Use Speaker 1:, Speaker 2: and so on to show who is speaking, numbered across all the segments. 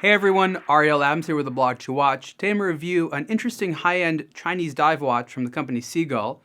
Speaker 1: Hey everyone, Ariel Adams here with a blog to watch. Today I'm going to review an interesting high-end Chinese dive watch from the company Seagull.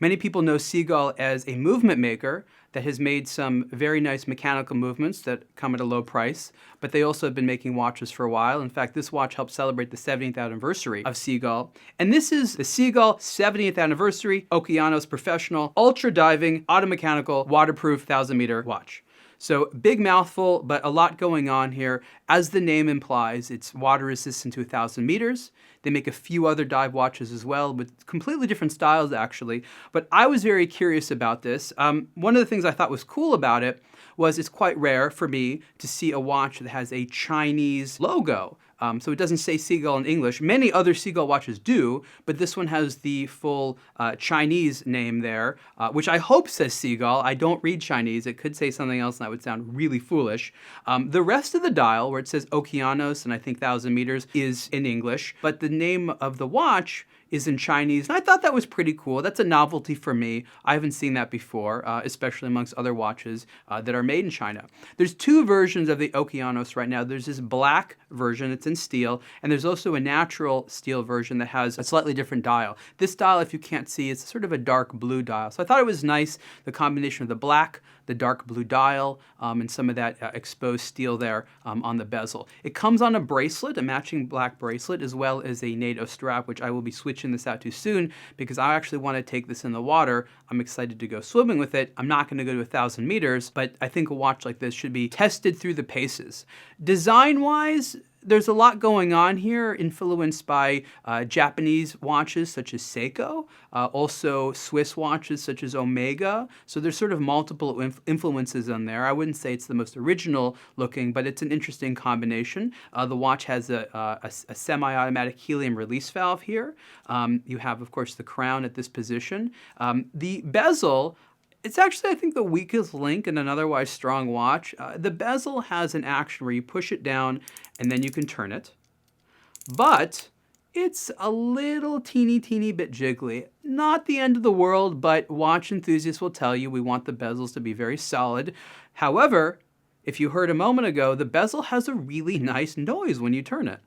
Speaker 1: Many people know Seagull as a movement maker that has made some very nice mechanical movements that come at a low price, but they also have been making watches for a while. In fact, this watch helped celebrate the 70th anniversary of Seagull. And this is the Seagull 70th anniversary Okeanos Professional Ultra Diving Automechanical Waterproof 1000-meter watch. So big mouthful, but a lot going on here. As the name implies, it's water resistant to 1,000 meters. They make a few other dive watches as well with completely different styles actually. But I was very curious about this. One of the things I thought was cool about it was it's quite rare for me to see a watch that has a Chinese logo. So it doesn't say Seagull in English. Many other Seagull watches do, but this one has the full Chinese name there, which I hope says Seagull. I don't read Chinese. It could say something else and that would sound really foolish. The rest of the dial, where it says Okeanos and I think 1,000 meters, is in English, but the name of the watch is in Chinese, and I thought that was pretty cool. That's a novelty for me. I haven't seen that before, especially amongst other watches that are made in China. There's two versions of the Okeanos right now. There's this black version, it's in steel, and there's also a natural steel version that has a slightly different dial. This dial, if you can't see, it's sort of a dark blue dial. So I thought it was nice, the combination of the black, the dark blue dial, and some of that exposed steel there on the bezel. It comes on a bracelet, a matching black bracelet, as well as a NATO strap, which I will be switching this out to soon because I actually want to take this in the water. I'm excited to go swimming with it. I'm not going to go to 1,000 meters, but I think a watch like this should be tested through the paces. Design-wise, there's a lot going on here, influenced by Japanese watches such as Seiko, also Swiss watches such as Omega. So there's sort of multiple influences on there. I wouldn't say it's the most original looking, but it's an interesting combination. The watch has a semi-automatic helium release valve here. You have, of course, the crown at this position. The bezel, it's actually, I think, the weakest link in an otherwise strong watch. The bezel has an action where you push it down and then you can turn it. But it's a little teeny bit jiggly. Not the end of the world, but watch enthusiasts will tell you we want the bezels to be very solid. However, if you heard a moment ago, the bezel has a really nice noise when you turn it.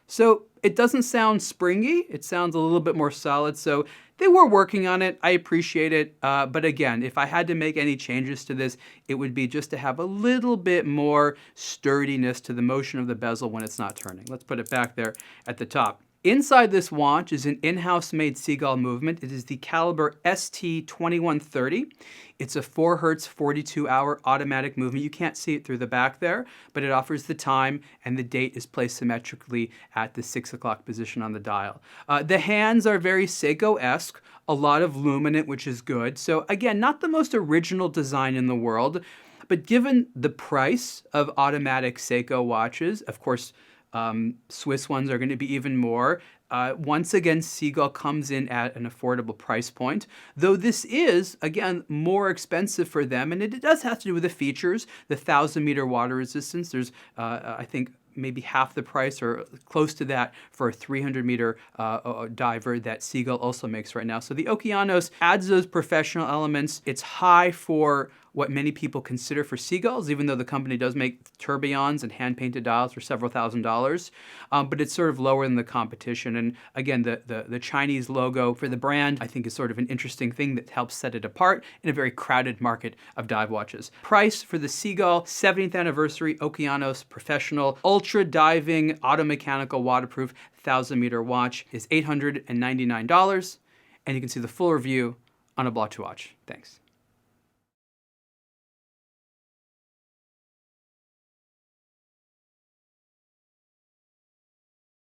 Speaker 1: So it doesn't sound springy, it sounds a little bit more solid, so they were working on it. I appreciate it, but again, if I had to make any changes to this, it would be just to have a little bit more sturdiness to the motion of the bezel when it's not turning. Let's put it back there at the top. Inside this watch is an in-house made Seagull movement. It is the caliber ST2130. It's a 4 Hz 42-hour automatic movement. You can't see it through the back there, but it offers the time, and the date is placed symmetrically at the 6 o'clock position on the dial. The hands are very Seiko-esque, a lot of luminant, which is good. So again, not the most original design in the world, but given the price of automatic Seiko watches, of course, Swiss ones are going to be even more. Once again, Seagull comes in at an affordable price point, though this is, again, more expensive for them, and it does have to do with the features, the 1,000-meter water resistance. There's, I think, maybe half the price or close to that for a 300-meter diver that Seagull also makes right now. So the Okeanos adds those professional elements. It's high for what many people consider for Seagulls, even though the company does make tourbillons and hand-painted dials for several $1,000s, but it's sort of lower than the competition. And again, the Chinese logo for the brand, I think, is sort of an interesting thing that helps set it apart in a very crowded market of dive watches. Price for the Seagull 70th anniversary Okeanos Professional Ultra Diving Automechanical Waterproof 1,000-meter watch is $899, and you can see the full review on a blog to watch. Thanks.